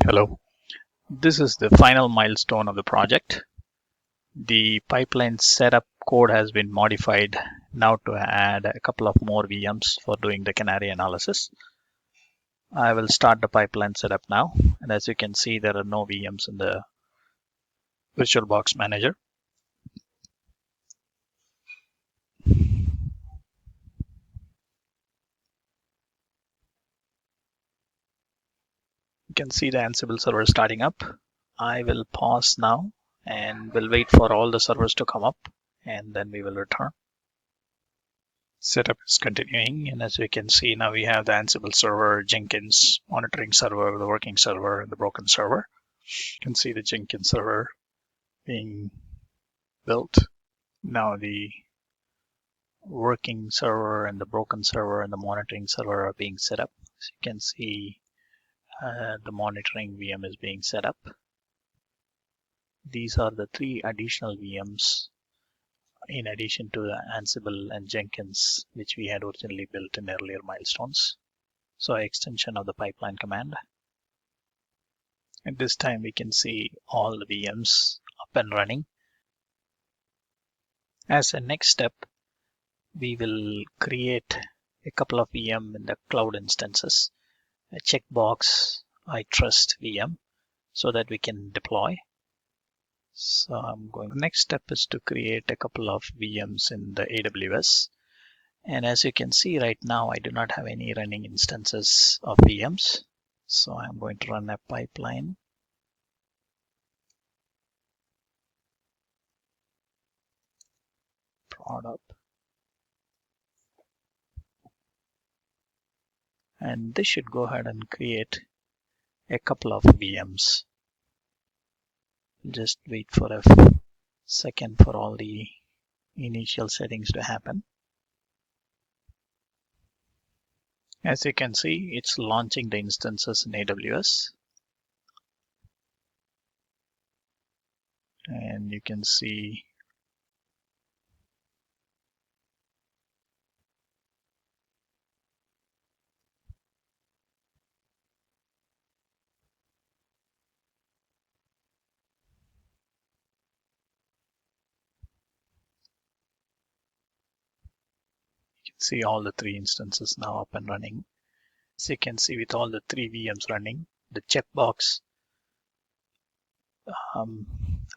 Hello. This is the final milestone of the project. The pipeline setup code has been modified now to add a couple of more VMs for doing the canary analysis. I will start the pipeline setup now, and as you can see, there are no VMs in the VirtualBox Manager. You can see the Ansible server starting up. I will pause now and will wait for all the servers to come up, and then we will return. Setup is continuing, and as we can see, now we have the Ansible server, Jenkins monitoring server, the working server, and the broken server. You can see the Jenkins server being built. Now the working server and the broken server and the monitoring server are being set up. As you can see, the monitoring VM is being set up. These are the 3 additional VMs in addition to the Ansible and Jenkins, which we had originally built in earlier milestones. So extension of the pipeline command. At this time, we can see all the VMs up and running. As a next step, we will create a couple of VM in the cloud instances, a checkbox I trust VM, so that we can deploy. So the next step is to create a couple of VMs in the AWS. And as you can see right now, I do not have any running instances of VMs. So I'm going to run a pipeline. Prod up. And this should go ahead and create a couple of VMs. Just wait for a second for all the initial settings to happen. As you can see, it's launching the instances in AWS. And you can see all the 3 instances now up and running. As you can see, with all the 3 VMs running, the checkbox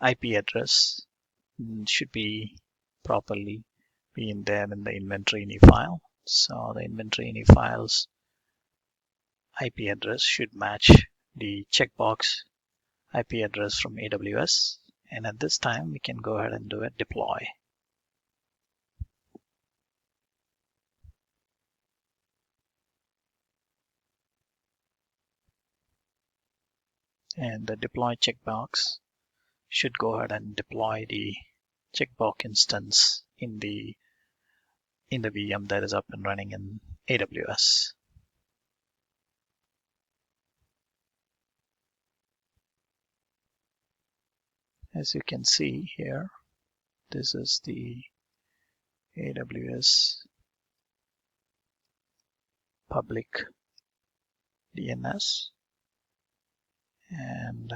IP address should be properly be in there in the inventory ini file. So the inventory ini file's IP address should match the checkbox IP address from AWS. And at this time, we can go ahead and do a deploy. And the deploy checkbox should go ahead and deploy the checkbox instance in the VM that is up and running in AWS. As you can see here, this is the AWS public DNS, and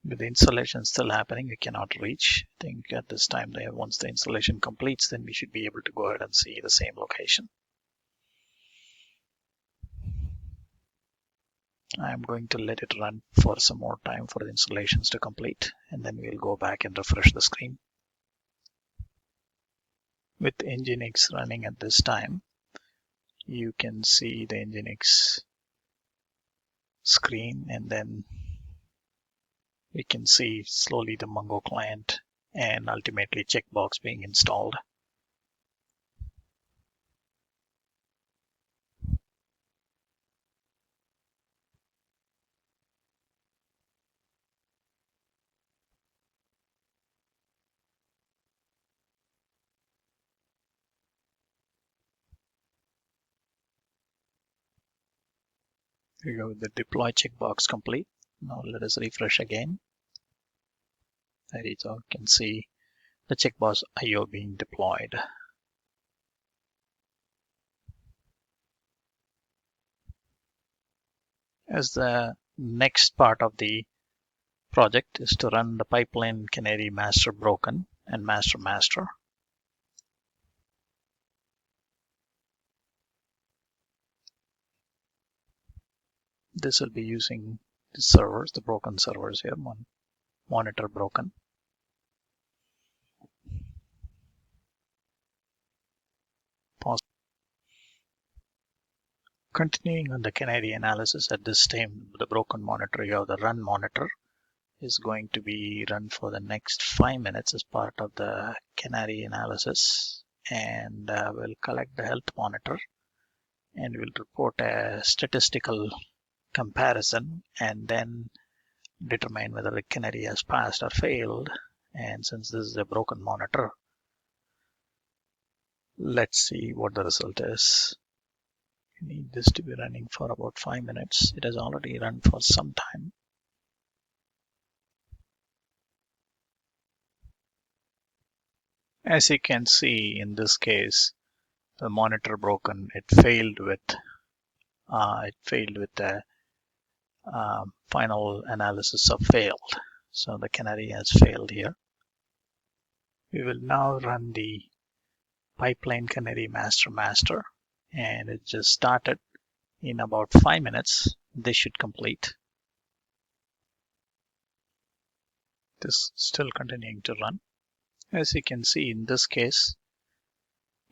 with the installation still happening, we cannot reach. I think at this time, once the installation completes, then we should be able to go ahead and see the same location. I'm going to let it run for some more time for the installations to complete, and then we'll go back and refresh the screen. With Nginx running at this time, you can see the Nginx screen, and then we can see slowly the Mongo client and ultimately checkbox being installed. Here we go with the deploy checkbox complete. Now let us refresh again. There you go. You can see the checkbox IO being deployed. As the next part of the project is to run the pipeline canary master broken and master. This will be using the servers, the broken servers here, one monitor broken. Pause. Continuing on the canary analysis, at this time the broken monitor, you have the run monitor is going to be run for the next 5 minutes as part of the canary analysis, and we'll collect the health monitor and we'll report a statistical comparison and then determine whether the canary has passed or failed. And since this is a broken monitor, let's see what the result is. You need this to be running for about 5 minutes. It has already run for some time. As you can see, in this case, the monitor broken, it failed with the final analysis of failed. So the canary has failed here. We will now run the pipeline canary master, and it just started. In about 5 minutes, this should complete. This is still continuing to run. As you can see, in this case,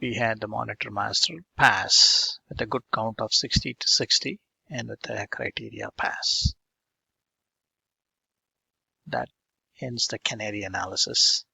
we had the monitor master pass with a good count of 60 to 60 and with a criteria pass. That ends the canary analysis.